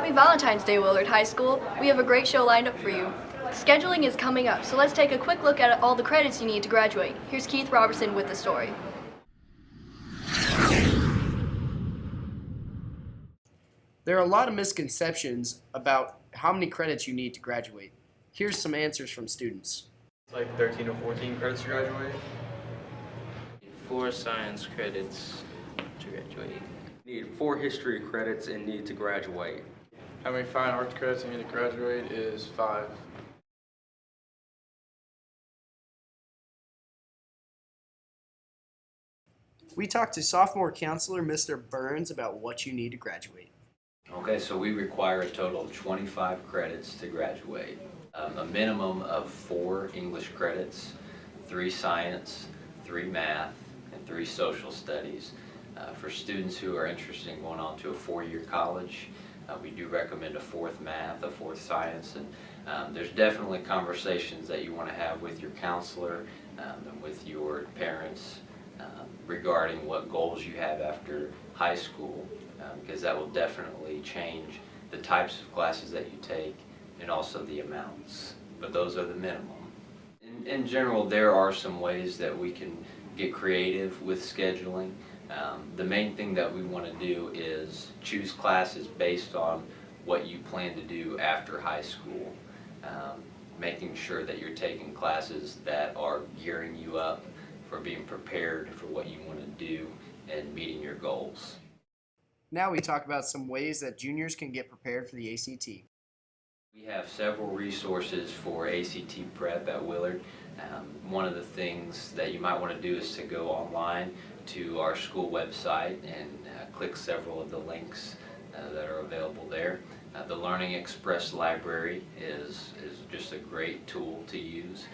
Happy Valentine's Day, Willard High School. We have a great show lined up for you. Scheduling is coming up, so let's take a quick look at all the credits you need to graduate. Here's Keith Robertson with the story. There are a lot of misconceptions about how many credits you need to graduate. Here's some answers from students. Like 13 or 14 credits to graduate. 4 science credits to graduate. Need 4 history credits and need to graduate. How many fine arts credits I need to graduate is 5. We talked to sophomore counselor Mr. Burns about what you need to graduate. Okay, so we require a total of 25 credits to graduate. A minimum of 4 English credits, 3 science, 3 math, and 3 social studies. For students who are interested in going on to a 4-year college, we do recommend a 4th math, a 4th science, and there's definitely conversations that you want to have with your counselor and with your parents regarding what goals you have after high school, because that will definitely change the types of classes that you take and also the amounts, but those are the minimum. In general, there are some ways that we can get creative with scheduling. The main thing that we want to do is choose classes based on what you plan to do after high school, making sure that you're taking classes that are gearing you up for being prepared for what you want to do and meeting your goals. Now we talk about some ways that juniors can get prepared for the ACT. We have several resources for ACT prep at Willard. One of the things that you might want to do is to go online to our school website and click several of the links that are available there. The Learning Express Library is just a great tool to use.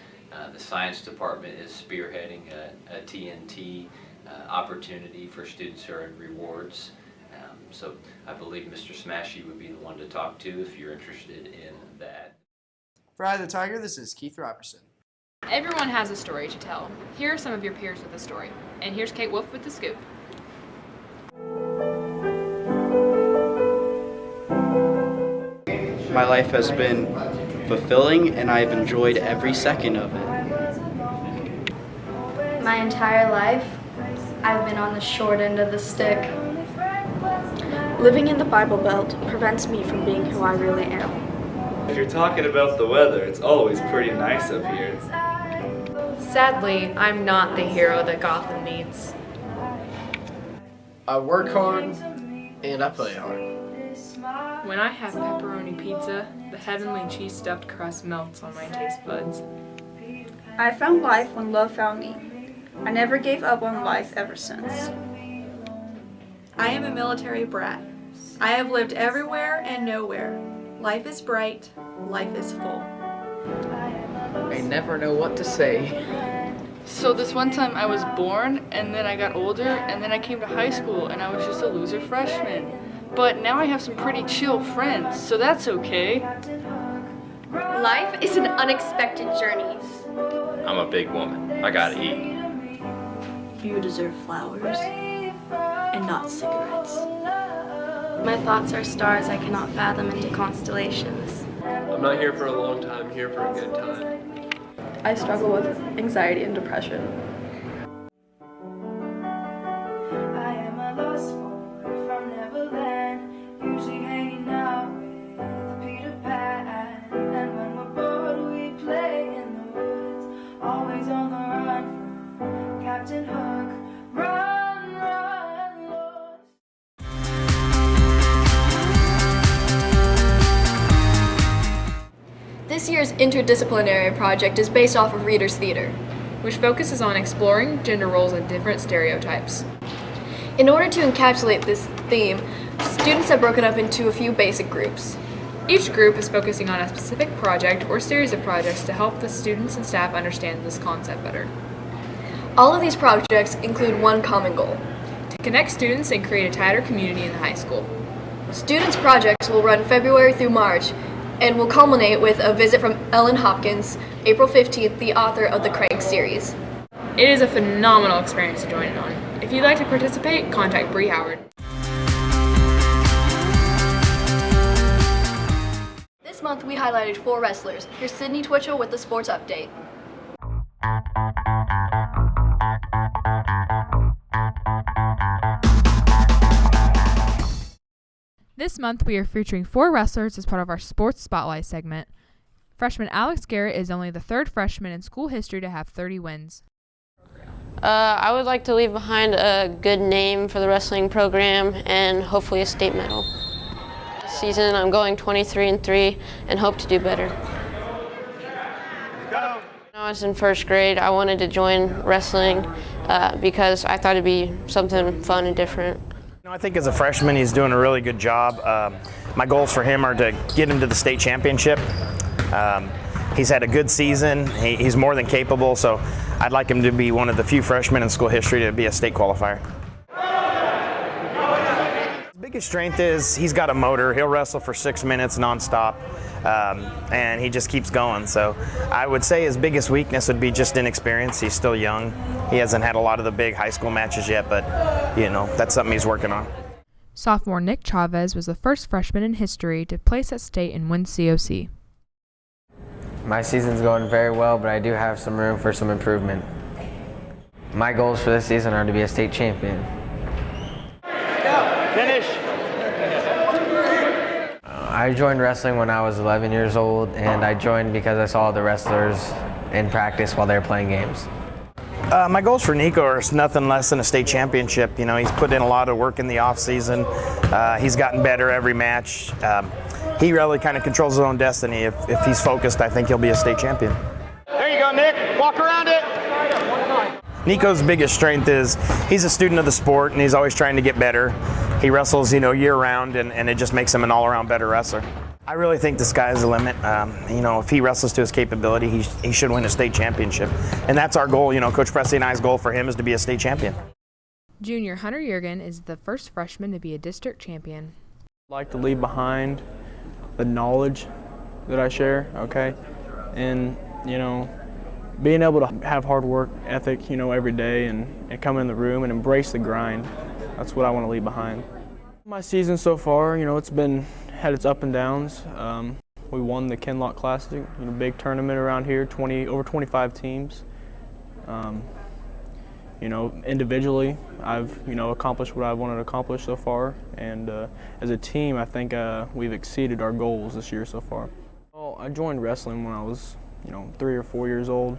The science department is spearheading a TNT opportunity for students who are in rewards. So I believe Mr. Smashy would be the one to talk to if you're interested in that. For Eye of the Tiger, this is Keith Robertson. Everyone has a story to tell. Here are some of your peers with a story. And here's Kate Wolf with the scoop. My life has been fulfilling and I've enjoyed every second of it. My entire life, I've been on the short end of the stick. Living in the Bible Belt prevents me from being who I really am. If you're talking about the weather, it's always pretty nice up here. Sadly, I'm not the hero that Gotham needs. I work hard and I play hard. When I have pepperoni pizza, the heavenly cheese stuffed crust melts on my taste buds. I found life when love found me. I never gave up on life ever since. I am a military brat. I have lived everywhere and nowhere. Life is bright, life is full. I never know what to say. So this one time I was born, and then I got older, and then I came to high school, and I was just a loser freshman. But now I have some pretty chill friends, so that's okay. Life is an unexpected journey. I'm a big woman. I gotta eat. You deserve flowers and not cigarettes. My thoughts are stars I cannot fathom into constellations. I'm not here for a long time, I'm here for a good time. I struggle with anxiety and depression. I am a lost boy from Neverland, usually hanging out with Peter Pan. And when we're bored, we play in the woods, always on the run from Captain Hook. Run, run, Lord. This year's interdisciplinary project is based off of Reader's Theater, which focuses on exploring gender roles and different stereotypes. In order to encapsulate this theme, students have broken up into a few basic groups. Each group is focusing on a specific project or series of projects to help the students and staff understand this concept better. All of these projects include one common goal: to connect students and create a tighter community in the high school. Students' projects will run February through March and will culminate with a visit from Ellen Hopkins, April 15th, the author of the Crank series. It is a phenomenal experience to join in on. If you'd like to participate, contact Bree Howard. month we highlighted 4 wrestlers. Here's Sydney Twitchell with the sports update. This month we are featuring 4 wrestlers as part of our Sports Spotlight segment. Freshman Alex Garrett is only the 3rd freshman in school history to have 30 wins. I would like to leave behind a good name for the wrestling program and hopefully a state medal. This season I'm going 23-3 and hope to do better. When I was in 1st grade, I wanted to join wrestling because I thought it'd be something fun and different. I think as a freshman he's doing a really good job. My goals for him are to get him to the state championship. He's had a good season. He's more than capable, so I'd like him to be one of the few freshmen in school history to be a state qualifier. His biggest strength is he's got a motor. He'll wrestle for 6 minutes nonstop, and he just keeps going. So I would say his biggest weakness would be just inexperience. He's still young. He hasn't had a lot of the big high school matches yet, but that's something he's working on. Sophomore Nick Chavez was the 1st freshman in history to place at state and win COC. My season's going very well, but I do have some room for some improvement. My goals for this season are to be a state champion. Finish! I joined wrestling when I was 11 years old, and I joined because I saw the wrestlers in practice while they were playing games. My goals for Nico are nothing less than a state championship. He's put in a lot of work in the off season. He's gotten better every match. He really kind of controls his own destiny. If he's focused, I think he'll be a state champion. There you go, Nick. Walk around it. Nico's biggest strength is he's a student of the sport and he's always trying to get better. He wrestles, year round, and it just makes him an all-around better wrestler. I really think the sky's the limit. If he wrestles to his capability, he should win a state championship. And that's our goal. Coach Presley and I's goal for him is to be a state champion. Junior Hunter Jurgen is the 1st freshman to be a district champion. I'd like to leave behind the knowledge that I share, okay? And, being able to have hard work ethic, every day and come in the room and embrace the grind. That's what I want to leave behind. My season so far, it's had its up and downs. We won the Kinloch Classic, big tournament around here, over 25 teams. Individually, I've, accomplished what I wanted to accomplish so far. And as a team, I think we've exceeded our goals this year so far. Well, I joined wrestling when I was, 3 or 4 years old.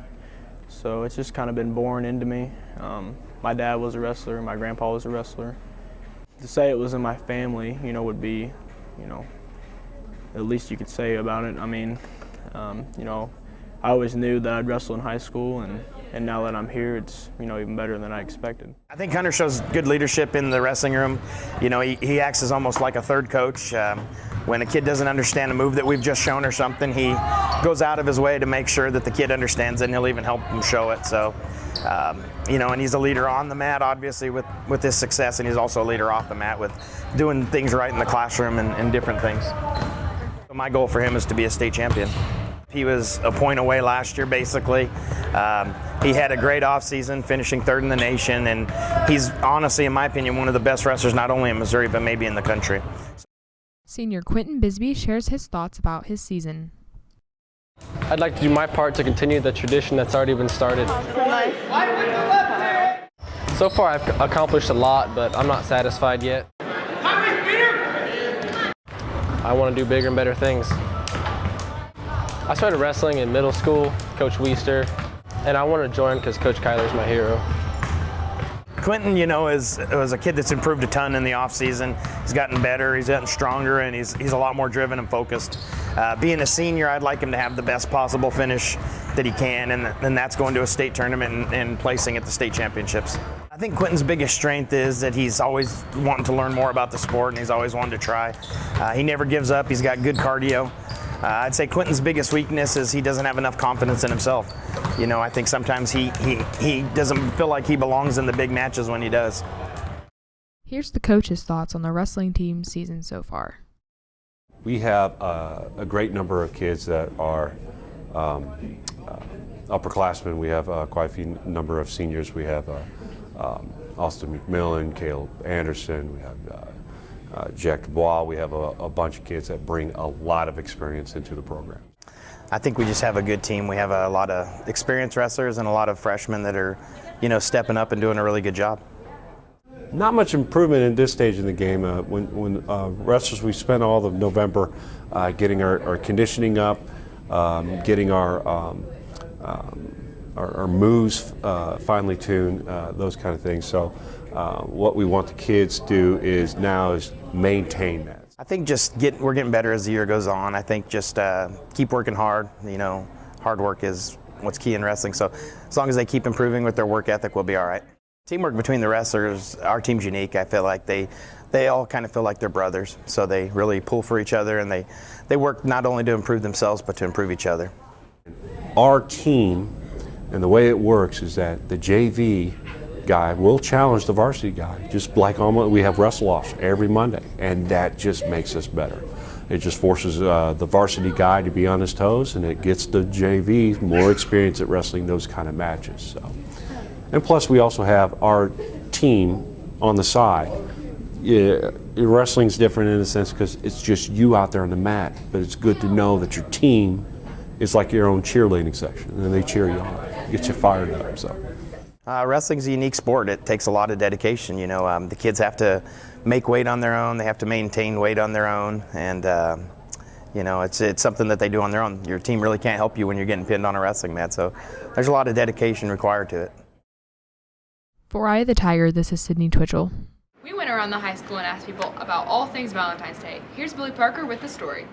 So it's just kind of been born into me. My dad was a wrestler, my grandpa was a wrestler. To say it was in my family, would be, the least you could say about it. I mean, I always knew that I'd wrestle in high school, and now that I'm here, it's even better than I expected. I think Hunter shows good leadership in the wrestling room. He acts as almost like a third coach. When a kid doesn't understand a move that we've just shown or something, he goes out of his way to make sure that the kid understands it, and he'll even help him show it. So, and he's a leader on the mat, obviously, with his success, and he's also a leader off the mat with doing things right in the classroom and different things. So my goal for him is to be a state champion. He was a point away last year, basically. He had a great offseason, finishing 3rd in the nation, and he's honestly, in my opinion, one of the best wrestlers not only in Missouri, but maybe in the country. Senior Quentin Bisbee shares his thoughts about his season. I'd like to do my part to continue the tradition that's already been started. So far, I've accomplished a lot, but I'm not satisfied yet. I want to do bigger and better things. I started wrestling in middle school, Coach Weister, and I want to join because Coach Kyler's my hero. Quentin, is a kid that's improved a ton in the off season. He's gotten better, he's gotten stronger, and he's a lot more driven and focused. Being a senior, I'd like him to have the best possible finish that he can, and that's going to a state tournament and placing at the state championships. I think Quentin's biggest strength is that he's always wanting to learn more about the sport, and he's always wanted to try. He never gives up. He's got good cardio. I'd say Quentin's biggest weakness is he doesn't have enough confidence in himself. I think sometimes he doesn't feel like he belongs in the big matches when he does. Here's the coach's thoughts on the wrestling team's season so far. We have a great number of kids that are upperclassmen. We have quite a few number of seniors. We have Austin McMillan, Caleb Anderson. We have Jack Dubois. We have a bunch of kids that bring a lot of experience into the program. I think we just have a good team. We have a lot of experienced wrestlers and a lot of freshmen that are, stepping up and doing a really good job. Not much improvement in this stage in the game. When wrestlers, we spent all of November getting our conditioning up, getting our moves finely tuned, those kind of things. So what we want the kids to do is maintain that. I think we're getting better as the year goes on. I think just keep working hard. Hard work is what's key in wrestling. So as long as they keep improving with their work ethic, we'll be all right. Teamwork between the wrestlers, our team's unique. I feel like they all kind of feel like they're brothers. So they really pull for each other, and they work not only to improve themselves, but to improve each other. Our team, and the way it works is that the JV guy will challenge the varsity guy, just like we have wrestle-offs every Monday, and that just makes us better. It just forces the varsity guy to be on his toes, and it gets the JV more experience at wrestling those kind of matches. So. And plus, we also have our team on the side. Yeah, wrestling's different in a sense because it's just you out there on the mat, but it's good to know that your team is like your own cheerleading section, and they cheer you on, get you fired up. So. Wrestling's a unique sport. It takes a lot of dedication. The kids have to make weight on their own. They have to maintain weight on their own, and it's something that they do on their own. Your team really can't help you when you're getting pinned on a wrestling mat. So there's a lot of dedication required to it. For Eye of the Tiger, this is Sydney Twitchell. We went around the high school and asked people about all things Valentine's Day. Here's Billy Parker with the story.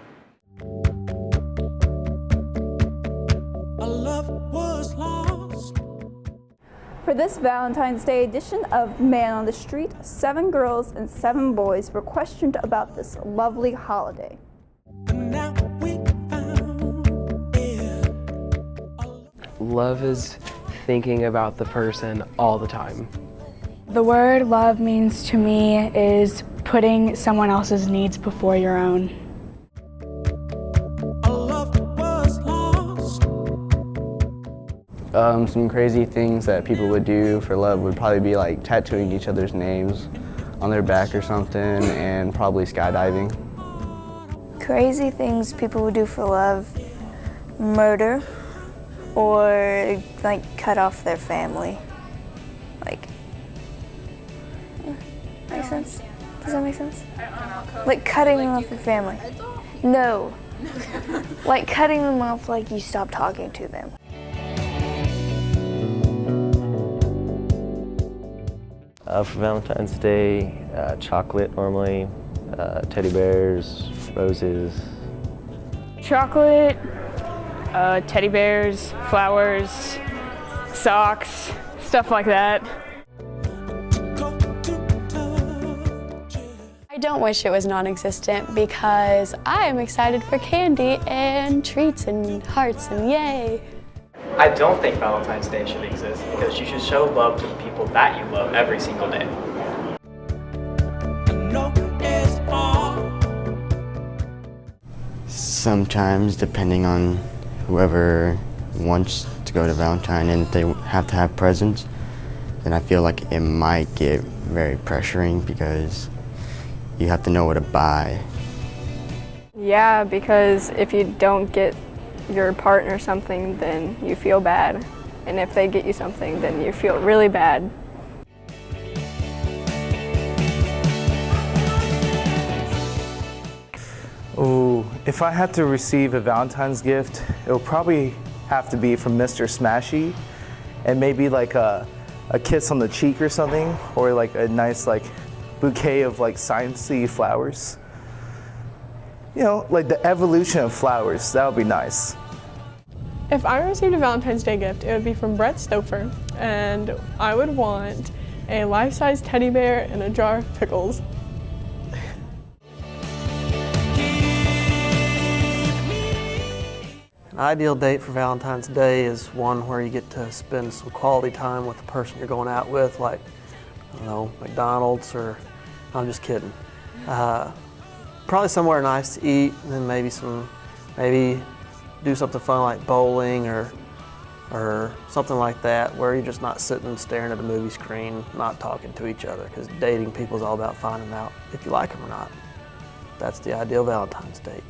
For this Valentine's Day edition of Man on the Street, 7 girls and 7 boys were questioned about this lovely holiday. Love is thinking about the person all the time. The word love means to me is putting someone else's needs before your own. Some crazy things that people would do for love would probably be like tattooing each other's names on their back or something, and probably skydiving. Crazy things people would do for love: murder, or cut off their family. Make sense? Does that make sense? Like cutting them off their family. No. Like cutting them off, like you stop talking to them. For Valentine's Day, chocolate normally, teddy bears, roses. Chocolate, teddy bears, flowers, socks, stuff like that. I don't wish it was non-existent because I am excited for candy and treats and hearts and yay. I don't think Valentine's Day should exist because you should show love to the people that you love every single day. Sometimes, depending on whoever wants to go to Valentine and if they have to have presents, then I feel like it might get very pressuring because you have to know what to buy. Yeah, because if you don't get your partner something, then you feel bad. And if they get you something, then you feel really bad. Oh, if I had to receive a Valentine's gift, it would probably have to be from Mr. Smashy, and maybe like a kiss on the cheek or something, or like a nice bouquet of sciencey flowers. Like the evolution of flowers, that would be nice. If I received a Valentine's Day gift, it would be from Brett Stouffer, and I would want a life-size teddy bear and a jar of pickles. An ideal date for Valentine's Day is one where you get to spend some quality time with the person you're going out with, like, I don't know, McDonald's or, I'm just kidding. Probably somewhere nice to eat, and then maybe do something fun like bowling or something like that, where you're just not sitting staring at a movie screen, not talking to each other, because dating people is all about finding out if you like them or not. That's the ideal Valentine's date.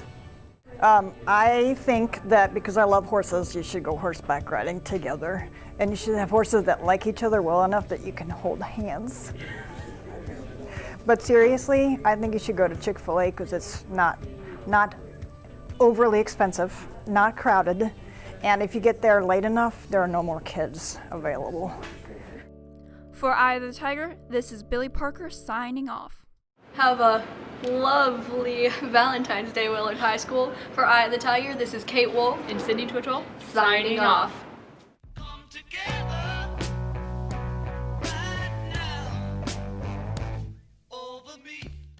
I think that because I love horses, you should go horseback riding together. And you should have horses that like each other well enough that you can hold hands. But seriously, I think you should go to Chick-fil-A because it's not overly expensive, not crowded, and if you get there late enough, there are no more kids available. For Eye of the Tiger, this is Billy Parker signing off. Have a lovely Valentine's Day, Willard High School. For Eye of the Tiger, this is Kate Wolf And Cindy Twitchell signing off.